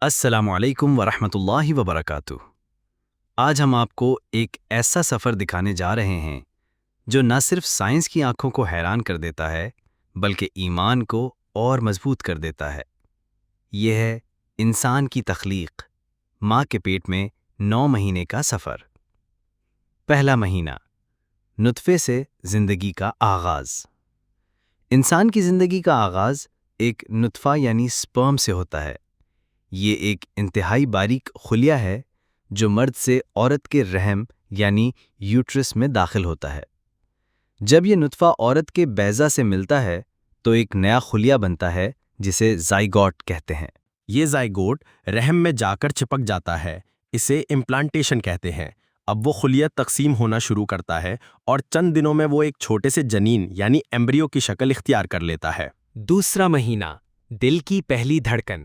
السلام علیکم ورحمۃ اللہ وبرکاتہ۔ آج ہم آپ کو ایک ایسا سفر دکھانے جا رہے ہیں جو نہ صرف سائنس کی آنکھوں کو حیران کر دیتا ہے بلکہ ایمان کو اور مضبوط کر دیتا ہے۔ یہ ہے انسان کی تخلیق، ماں کے پیٹ میں 9 مہینے کا سفر۔ پہلا مہینہ، نطفے سے زندگی کا آغاز۔ انسان کی زندگی کا آغاز ایک نطفہ یعنی سپرم سے ہوتا ہے۔ یہ ایک انتہائی باریک خلیہ ہے جو مرد سے عورت کے رحم یعنی یوٹرس میں داخل ہوتا ہے۔ جب یہ نطفہ عورت کے بیضہ سے ملتا ہے تو ایک نیا خلیہ بنتا ہے جسے زائگوٹ کہتے ہیں۔ یہ زائگوٹ رحم میں جا کر چپک جاتا ہے، اسے امپلانٹیشن کہتے ہیں۔ اب وہ خلیہ تقسیم ہونا شروع کرتا ہے اور چند دنوں میں وہ ایک چھوٹے سے جنین یعنی ایمبریو کی شکل اختیار کر لیتا ہے۔ دوسرا مہینہ، دل کی پہلی دھڑکن۔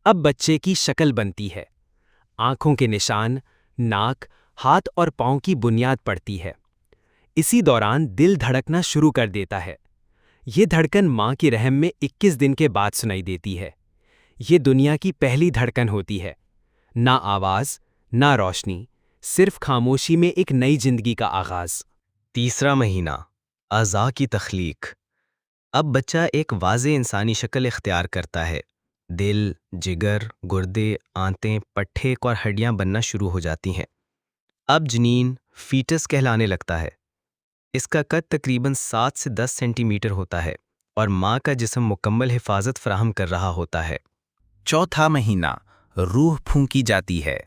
اب بچے کی شکل بنتی ہے، آنکھوں کے نشان، ناک، ہاتھ اور پاؤں کی بنیاد پڑتی ہے۔ اسی دوران دل دھڑکنا شروع کر دیتا ہے۔ یہ دھڑکن ماں کی رحم میں 21 دن کے بعد سنائی دیتی ہے۔ یہ دنیا کی پہلی دھڑکن ہوتی ہے، نہ آواز، نہ روشنی، صرف خاموشی میں ایک نئی زندگی کا آغاز۔ تیسرا مہینہ، اعضاء کی تخلیق۔ اب بچہ ایک واضح انسانی شکل اختیار کرتا ہے۔ دل، جگر، گردے، آنتیں، پٹھے اور ہڈیاں بننا شروع ہو جاتی ہیں۔ اب جنین فیٹس کہلانے لگتا ہے۔ اس کا قد تقریباً 7 سے 10 سینٹی میٹر ہوتا ہے اور ماں کا جسم مکمل حفاظت فراہم کر رہا ہوتا ہے۔ چوتھا مہینہ، روح پھونکی جاتی ہے۔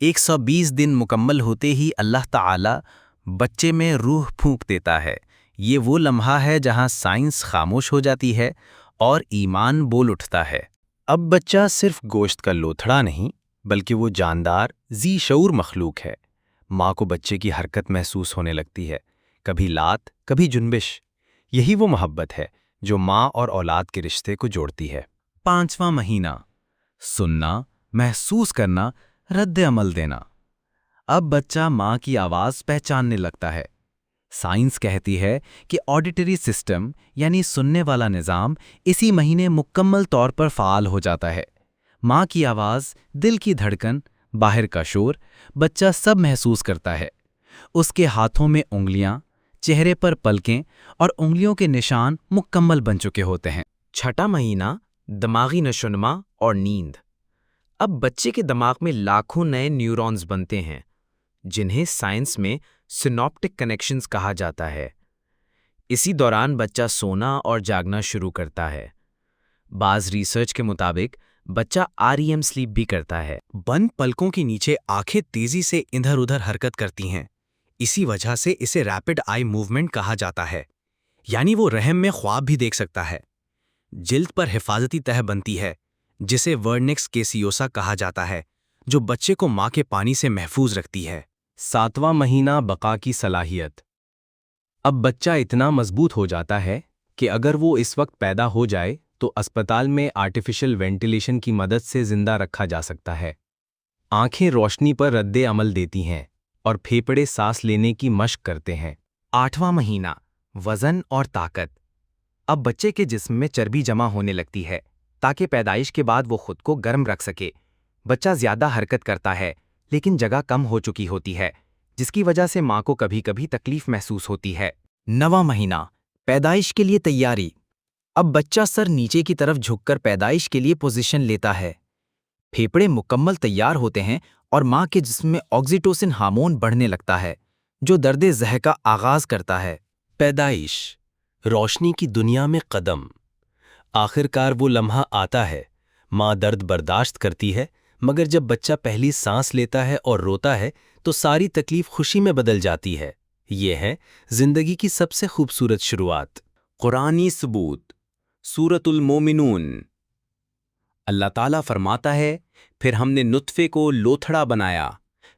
120 دن مکمل ہوتے ہی اللہ تعالی بچے میں روح پھونک دیتا ہے۔ یہ وہ لمحہ ہے جہاں سائنس خاموش ہو جاتی ہے اور ایمان بول اٹھتا ہے۔ اب بچہ صرف گوشت کا لوتھڑا نہیں بلکہ وہ جاندار، ذی شعور مخلوق ہے۔ ماں کو بچے کی حرکت محسوس ہونے لگتی ہے، کبھی لات، کبھی جنبش۔ یہی وہ محبت ہے جو ماں اور اولاد کے رشتے کو جوڑتی ہے۔ پانچواں مہینہ، سننا، محسوس کرنا، رد عمل دینا۔ اب بچہ ماں کی آواز پہچاننے لگتا ہے۔ سائنس کہتی ہے کہ آڈیٹری سسٹم یعنی سننے والا نظام اسی مہینے مکمل طور پر فعال ہو جاتا ہے۔ ماں کی آواز، دل کی دھڑکن، باہر کا شور، بچہ سب محسوس کرتا ہے۔ اس کے ہاتھوں میں انگلیاں، چہرے پر پلکیں اور انگلیوں کے نشان مکمل بن چکے ہوتے ہیں۔ چھٹا مہینہ، دماغی نشوونما اور نیند۔ اب بچے کے دماغ میں لاکھوں نئے نیورونز بنتے ہیں جنہیں سائنس میں سیناپٹک کنیکشنز کہا جاتا ہے۔ اسی دوران بچہ سونا اور جاگنا شروع کرتا ہے۔ بعض ریسرچ کے مطابق بچہ REM سلیپ بھی کرتا ہے۔ بند پلکوں کے نیچے آنکھیں تیزی سے ادھر ادھر حرکت کرتی ہیں، اسی وجہ سے اسے ریپڈ آئی موومنٹ کہا جاتا ہے، یعنی وہ رحم میں خواب بھی دیکھ سکتا ہے۔ جلد پر حفاظتی تہ بنتی ہے جسے ورنکس کیسیوسا کہا جاتا ہے، جو بچے کو ماں کے پانی سے محفوظ رکھتی ہے۔ ساتواں مہینہ، بقا کی صلاحیت۔ اب بچہ اتنا مضبوط ہو جاتا ہے کہ اگر وہ اس وقت پیدا ہو جائے تو اسپتال میں آرٹیفیشل وینٹیلیشن کی مدد سے زندہ رکھا جا سکتا ہے۔ آنکھیں روشنی پر رد عمل دیتی ہیں اور پھیپھڑے سانس لینے کی مشق کرتے ہیں۔ آٹھواں مہینہ، وزن اور طاقت۔ اب بچے کے جسم میں چربی جمع ہونے لگتی ہے تاکہ پیدائش کے بعد وہ خود کو گرم رکھ سکے۔ بچہ زیادہ حرکت کرتا ہے لیکن جگہ کم ہو چکی ہوتی ہے، جس کی وجہ سے ماں کو کبھی کبھی تکلیف محسوس ہوتی ہے۔ نواں مہینہ، پیدائش کے لیے تیاری۔ اب بچہ سر نیچے کی طرف جھک کر پیدائش کے لیے پوزیشن لیتا ہے۔ پھیپھڑے مکمل تیار ہوتے ہیں اور ماں کے جسم میں آکسیٹوسن ہارمون بڑھنے لگتا ہے جو درد زہ کا آغاز کرتا ہے۔ پیدائش، روشنی کی دنیا میں قدم۔ آخر کار وہ لمحہ آتا ہے۔ ماں درد برداشت کرتی ہے، مگر جب بچہ پہلی سانس لیتا ہے اور روتا ہے تو ساری تکلیف خوشی میں بدل جاتی ہے۔ یہ ہے زندگی کی سب سے خوبصورت شروعات۔ قرآنی ثبوت، سورۃ المومنون۔ اللہ تعالیٰ فرماتا ہے، پھر ہم نے نطفے کو لوتھڑا بنایا،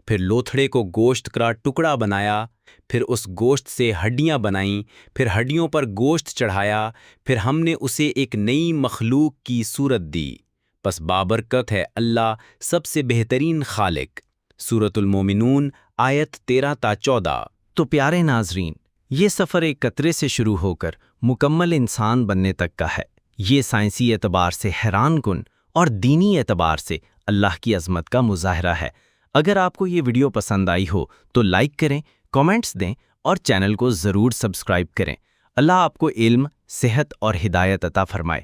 پھر لوتھڑے کو گوشت کا ٹکڑا بنایا، پھر اس گوشت سے ہڈیاں بنائیں، پھر ہڈیوں پر گوشت چڑھایا، پھر ہم نے اسے ایک نئی مخلوق کی صورت دی۔ پس بابرکت ہے اللہ سب سے بہترین خالق۔ سورۃ المومنون آیت 13 تا 14۔ تو پیارے ناظرین، یہ سفر ایک قطرے سے شروع ہو کر مکمل انسان بننے تک کا ہے۔ یہ سائنسی اعتبار سے حیران کن اور دینی اعتبار سے اللہ کی عظمت کا مظاہرہ ہے۔ اگر آپ کو یہ ویڈیو پسند آئی ہو تو لائک کریں، کامنٹس دیں اور چینل کو ضرور سبسکرائب کریں۔ اللہ آپ کو علم، صحت اور ہدایت عطا فرمائے۔